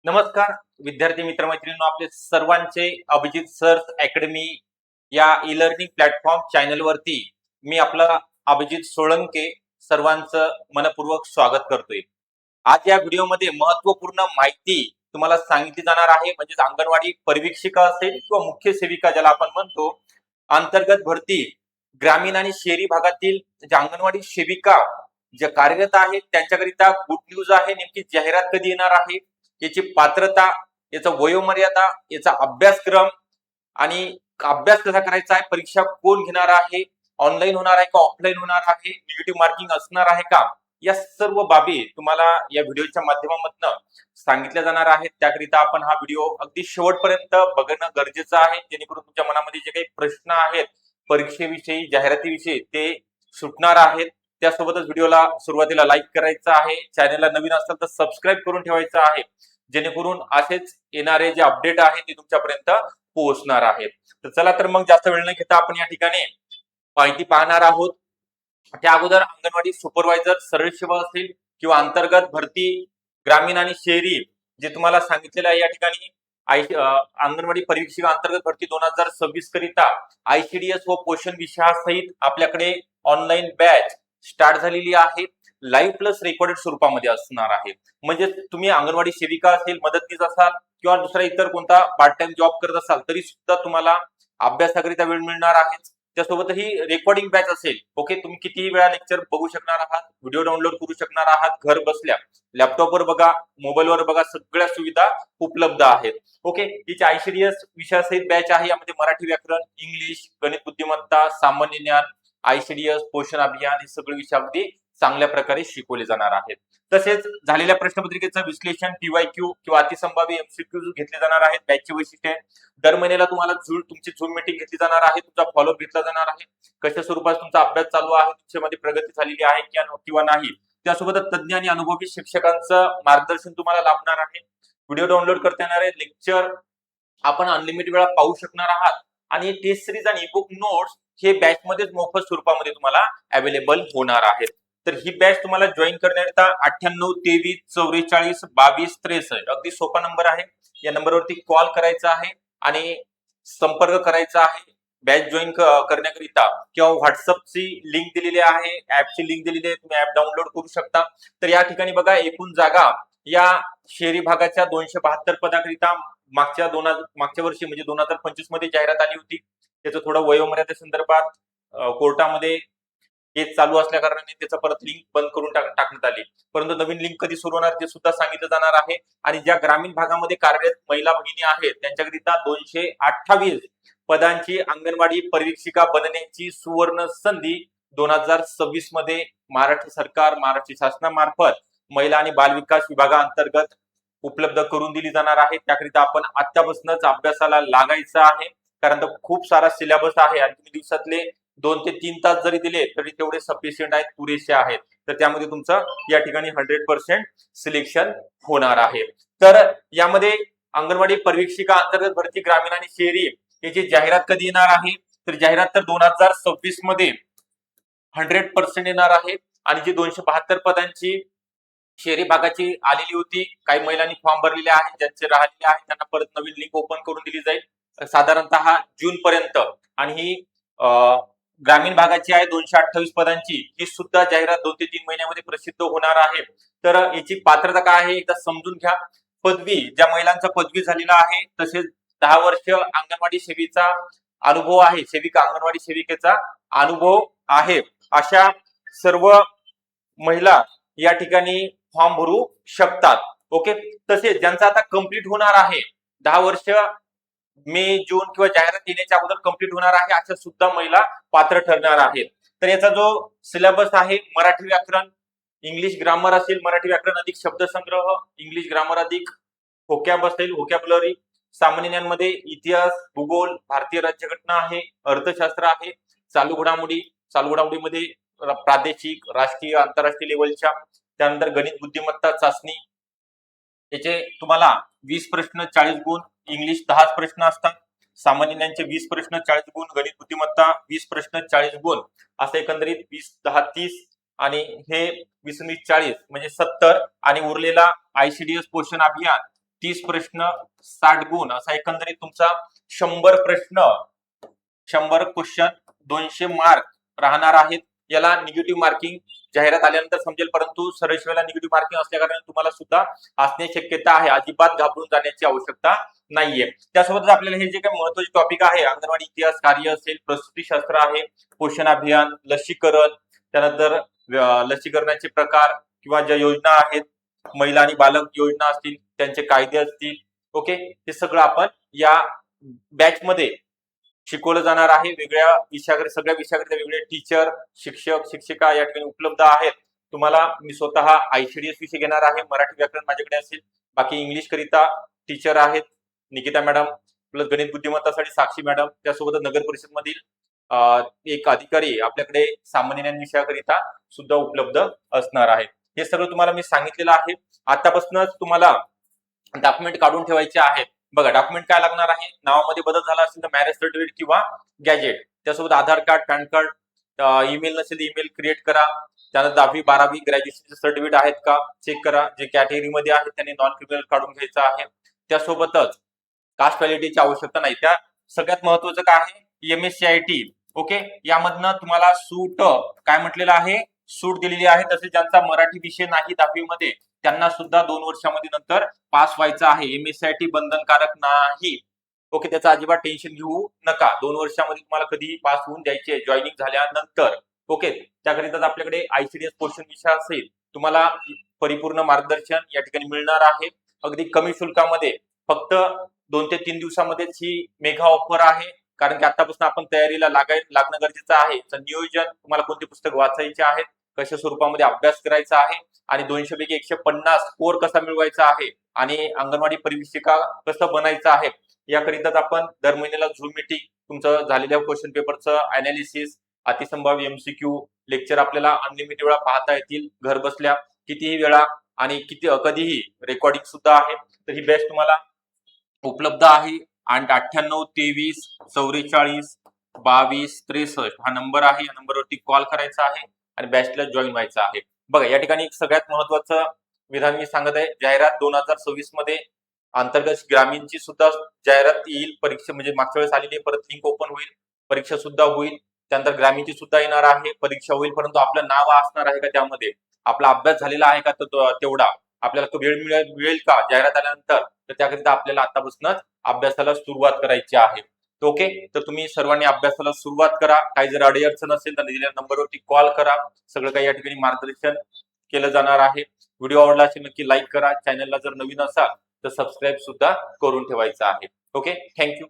नमस्कार विद्यार्थी मित्रमैत्रिणींनो, आपले सर्वांचे अभिजित सर्च अकॅडमी या ई लर्निंग प्लॅटफॉर्म चॅनल वरती मी आपला अभिजित सोळंके सर्वांचं मनपूर्वक स्वागत करतोय। आज या व्हिडिओमध्ये महत्त्वपूर्ण माहिती तुम्हाला सांगितली जाणार आहे, म्हणजे अंगणवाडी परिवीक्षिका असेल किंवा मुख्य सेविका ज्याला आपण म्हणतो, अंतर्गत भरती ग्रामीण आणि शहरी भागातील ज्या अंगणवाडी सेविका ज्या कार्यरत आहेत त्यांच्याकरिता गुड न्यूज आहे। नेमकी जाहिरात कधी येणार आहे, याची पात्रता, याचा वयोमर्यादा, याचा अभ्यासक्रम आणि अभ्यास कसा करायचा आहे, परीक्षा कोण घेणार आहे, ऑनलाईन होणार आहे का ऑफलाईन होणार आहे, निगेटिव्ह मार्किंग असणार आहे का, या सर्व बाबी तुम्हाला या व्हिडिओच्या माध्यमातून सांगितल्या जाणार आहेत। त्याकरिता आपण हा व्हिडिओ अगदी शेवटपर्यंत बघणं गरजेचं आहे, जेणेकरून तुमच्या मनामध्ये जे काही प्रश्न आहेत परीक्षेविषयी, जाहिरातीविषयी ते सुटणार आहेत। त्यासोबतच व्हिडिओला सुरुवातीला लाईक करायचं आहे, चॅनलला नवीन असाल तर सबस्क्राईब करून ठेवायचं आहे, जेणेकरून असेच येणारे जे अपडेट आहेत ते तुमच्यापर्यंत पोहोचणार आहेत। तर चला तर मग जास्त वेळ न घेता आपण या ठिकाणी माहिती पाहणार आहोत। त्या अगोदर अंगणवाडी सुपरवायझर सरळ सेवा असेल किंवा अंतर्गत भरती ग्रामीण आणि शहरी जे तुम्हाला सांगितलेलं आहे, या ठिकाणी अंगणवाडी परिवीक्षिका अंतर्गत भरती 2026 करिता आयसीडीएस व पोषण विषयासहित आपल्याकडे ऑनलाईन बॅच स्टार्ट झालेली आहे। लाईव्ह प्लस रेकॉर्डेड स्वरूपामध्ये असणार आहे, म्हणजे तुम्ही अंगणवाडी सेविका असेल, मदतनीस असाल किंवा दुसरा इतर कोणता पार्ट टाइम जॉब करत असाल तरी सुद्धा तुम्हाला अभ्यासाकरिता वेळ मिळणार आहे। त्यासोबतही रेकॉर्डिंग बॅच असेल। ओके, तुम्ही कितीही वेळा लेक्चर बघू शकणार आहात, व्हिडिओ डाउनलोड करू शकणार आहात, घर बसल्या लॅपटॉपवर बघा, मोबाईलवर बघा, सगळ्या सुविधा उपलब्ध आहेत। ओके, हिची आयसीडीएस विषयासहित बॅच आहे, यामध्ये मराठी व्याकरण, इंग्लिश, गणित बुद्धिमत्ता, सामान्य ज्ञान, आयसीडीएस, पोषण अभियान हे सगळे विषय अगदी चांगल्या प्रकारे शिकवले जाणार आहेत। तसेच झालेल्या प्रश्नपत्रिकेचं विश्लेषण, पीवायक्यू किंवा अतिसंभाव्य एमसीक्यू घेतले जाणार आहेत। बॅचची वैशिष्ट्ये, दर महिन्याला तुम्हाला तुमची झूम मीटिंग घेतली जाणार आहे, तुमचा फॉलोअप घेतला जाणार आहे, कशा स्वरूपात तुमचा अभ्यास चालू आहे, तुमच्यामध्ये प्रगती झालेली आहे किंवा नाही, त्यासोबत तज्ञ आणि अनुभवी शिक्षकांचं मार्गदर्शन तुम्हाला लाभणार आहे। व्हिडिओ डाउनलोड करता येणारे लेक्चर आपण अनलिमिटेड वेळा पाहू शकणार आहात आणि टेस्ट सिरीज आणि ईबुक नोट्स हे बॅच मध्येच मोफत स्वरूपामध्ये तुम्हाला अवेलेबल होणार आहेत। तर ही बॅच तुम्हाला जॉईन करण्याकरिता 98 23 44 22 63 अगदी सोपा नंबर आहे, या नंबरवरती कॉल करायचा आहे आणि संपर्क करायचा आहे बॅच जॉईन करण्याकरिता, किंवा व्हॉट्सअपची लिंक दिलेली आहे, ऍपची लिंक दिलेली आहे, तुम्ही ऍप डाउनलोड करू शकता। तर या ठिकाणी बघा, एकूण जागा या शहरी भागाच्या 272 पदाकरिता मागच्या वर्षी म्हणजे 2025 मध्ये जाहिरात आली होती। त्याचं थोडं वयोमर्यादे संदर्भात कोर्टामध्ये केस चालू असल्या कारणाने त्याचं परत लिंक बंद करून टाकण्यात आली, परंतु नवीन लिंक कधी सुरू होणार ते सुद्धा सांगितलं जाणार आहे। आणि ज्या ग्रामीण भागामध्ये कार्यरत महिला भगिनी आहेत त्यांच्याकरिता 228 पदांची अंगणवाडी परिवीक्षिका बनण्याची सुवर्ण संधी 2026 मध्ये महाराष्ट्र सरकार, महाराष्ट्र शासनामार्फत महिला आणि बाल विकास विभागाअंतर्गत उपलब्ध करून दिली जाणार आहे। त्याकरिता आपण आतापासूनच अभ्यासाला लागायचं आहे, कारण खूप सारा सिलेबस आहे आणि तुम्ही दिवसातले 2 ते 3 तास जरी दिले तरी तेवढे सफिशियंट आहेत, पुरेसे आहेत। तर त्यामध्ये तुमचं या ठिकाणी 100% सिलेक्शन होणार आहे। तर यामध्ये अंगणवाडी परिवीक्षिका अंतर्गत भरती ग्रामीण आणि शहरी याची जाहिरात कधी येणार आहे, तर जाहिरात तर 2026 मध्ये 100% येणार आहे। आणि जी 272 पदांची शहरी भागाची आलेली होती, काही महिलांनी फॉर्म भरलेले आहेत, ज्यांचे राहिलेले आहेत त्यांना परत नवीन लिंक ओपन करून दिली जाईल साधारणतः जून पर्यंत। आणि ही ग्रामीण भागाची आहे 228 पदांची, ही सुद्धा जाहिरात 2 ते 3 महिन्यामध्ये प्रसिद्ध होणार आहे। तर याची पात्रता काय आहे एकदा समजून घ्या। पदवी, ज्या महिलांचा पदवी झालेला आहे, तसेच 10 वर्ष अंगणवाडी सेवेचा अनुभव आहे, अंगणवाडी सेविकेचा अनुभव आहे, अशा सर्व महिला या ठिकाणी फॉर्म भरू शकतात। ओके, तसेच ज्यांचा आता कंप्लीट होणार आहे 10 वर्ष, मे जून किंवा जाहिरात येण्याच्या अगोदर कंप्लीट होणार आहे, अशा सुद्धा महिला पात्र ठरणार आहेत। तर याचा जो सिलेबस आहे, मराठी व्याकरण, इंग्लिश ग्रामर असेल, मराठी व्याकरण अधिक शब्दसंग्रह, इंग्लिश ग्रामर अधिक व्होकॅब असेल, व्होकॅब्युलरी, सामान्य ज्ञानमध्ये इतिहास, भूगोल, भारतीय राज्यघटना आहे, अर्थशास्त्र आहे, चालू घडामोडीमध्ये प्रादेशिक, राष्ट्रीय, आंतरराष्ट्रीय लेवलच्या, त्यानंतर गणित बुद्धिमत्ता चाचणी, याचे तुम्हाला 20 प्रश्न 40 गुण, इंग्लिश 10 प्रश्न असतात, सामान्य ज्ञानचे 20 प्रश्न 40 गुण, गणित बुद्धिमत्ता 20 प्रश्न 40 गुण, असं एकंदरीत 20 10 30 आणि हे 20 40 म्हणजे 70, आणि उरलेला आयसीडीएस पोषण अभियान 30 प्रश्न 60 गुण असा एकंदरीत तुमचा 100 प्रश्न 100 क्वेश्चन 200 मार्क राहणार आहेत. याला निगेटिव्ह मार्किंग जाहिरात आल्यानंतर समजेल, परंतु सरळ शिवायला निगेटिव्ह मार्किंग असल्या कारणाने तुम्हाला सुद्धा असण्याची शक्यता आहे. अजिबात घाबरून जाण्याची आवश्यकता नाहीये. त्यासोबतच आपल्याला हे जे काही महत्त्वाचे टॉपिक आहे, अंगणवाडी इतिहास, कार्य असेल, प्रसूतीशास्त्र आहे, पोषण अभियान, लसीकरण, त्यानंतर लसीकरणाचे प्रकार किंवा ज्या योजना आहेत, महिला आणि बालक योजना असतील, त्यांचे कायदे असतील, ओके, हे सगळं आपण या बॅच मध्ये शिकवलं जाणार आहे. वेगळ्या विषयाकडे सगळ्या विषयाकडे वेगळे टीचर, शिक्षक, शिक्षिका या ठिकाणी उपलब्ध आहेत. तुम्हाला मी स्वतः आयसीडीएस विषय घेणार आहे. मराठी व्याकरण माझ्याकडे असेल. बाकी इंग्लिश करिता टीचर आहेत निकिता मॅडम, प्लस गणित बुद्धिमत्तासाठी साक्षी मॅडम, त्यासोबत नगर परिषद मधील एक अधिकारी आपल्याकडे सामान्य ज्ञान विषयाकरिता सुद्धा उपलब्ध असणार आहे. हे सगळं तुम्हाला मी सांगितलेलं आहे. आतापासूनच तुम्हाला डॉक्युमेंट काढून ठेवायचे आहेत. बघा, डॉक्युमेंट काय लागणार आहे, नावामध्ये बदल झाला असेल तर मॅरेज सर्टिफिकेट किंवा गॅजेट, त्यासोबत आधार कार्ड, पॅन कार्ड, ईमेल नसेल ईमेल क्रिएट करा. त्यानंतर 10वी 12वी ग्रॅज्युएशनचे सर्टिफिकेट आहेत का चेक करा. जे कॅटेगरीमध्ये आहेत त्यांनी नॉन क्रिमिनल काढून घ्यायचं आहे. त्यासोबतच कास्ट व्हॅलिडिटीची आवश्यकता नाही. त्या सगळ्यात महत्वाचं काय आहे, MSCIT, ओके, यामधनं तुम्हाला सूट काय म्हटलेलं आहे, सूट दिलेली आहे. तसेच ज्यांचा मराठी विषय नाही 10वी मध्ये त्यांना सुद्धा 2 वर्षामध्ये नंतर पास व्हायचं आहे. MSCIT बंधनकारक नाही, ओके, त्याचं अजिबात टेन्शन घेऊ नका. 2 वर्षामध्ये तुम्हाला कधीही पास होऊन द्यायचे जॉईनिंग झाल्यानंतर, ओके. त्याकरिता आपल्याकडे आयसीडीएस पोर्शन विषय असेल, तुम्हाला परिपूर्ण मार्गदर्शन या ठिकाणी मिळणार आहे. अगदी कमी शुल्कामध्ये, फक्त 2 ते 3 दिवसामध्येच ही मेगा ऑफर आहे. कारण की आतापासून आपण तयारीला लागणं गरजेचं आहे. नियोजन, तुम्हाला कोणते पुस्तक वाचायचे आहेत, कशा स्वरूपामध्ये अभ्यास करायचा आहे, आणि 200 पैकी 150 स्कोर कसा मिळवायचा आहे, आणि अंगणवाडी परिवीक्षिका कसं बनायचं आहे, याकरिताच आपण दर महिन्याला झूम मीटिंग, तुमचं झालेल्या क्वेश्चन पेपरचं अनालिसिस, अतिसंभाव्य MCQ लेक्चर आपल्याला अनलिमिटेड वेळा पाहता येतील, घर बसल्या कितीही वेळा, आणि कधीही रेकॉर्डिंग सुद्धा आहे. तर ही बॅच तुम्हाला उपलब्ध आहे. आणि 98 23 44 22 63 हा नंबर आहे. या नंबरवरती कॉल करायचा आहे आणि बॅचला जॉईन व्हायचं आहे. बघा, या ठिकाणी एक सगळ्यात महत्वाचं विधान मी सांगत आहे, जाहिरात 2026 मध्ये अंतर्गत ग्रामीणची सुद्धा जाहिरात येईल. परीक्षा म्हणजे मागच्या वेळेस आलेली, परत लिंक ओपन होईल, परीक्षा सुद्धा होईल. त्यानंतर ग्रामीणची सुद्धा येणार आहे, परीक्षा होईल. परंतु आपलं नाव असणार आहे का त्यामध्ये, आपला अभ्यास झालेला आहे का तेवढा, आपल्याला वेळ मिळेल का जाहिरात आल्यानंतर, तर त्याकरिता आपल्याला आतापासूनच अभ्यासाला सुरुवात करायची आहे. ओके, तर तुम्ही सर्वांनी अभ्यासाला सुरुवात करा. काही जर अडचण असेल तर दिलेल्या नंबरवरती कॉल करा. सगळं काही या ठिकाणी मार्गदर्शन केलं जाणार आहे. व्हिडिओ आवडला असेल नक्की लाईक करा. चॅनलला जर नवीन असाल तर सबस्क्राईब सुद्धा करून ठेवायचं आहे. Okay, thank you.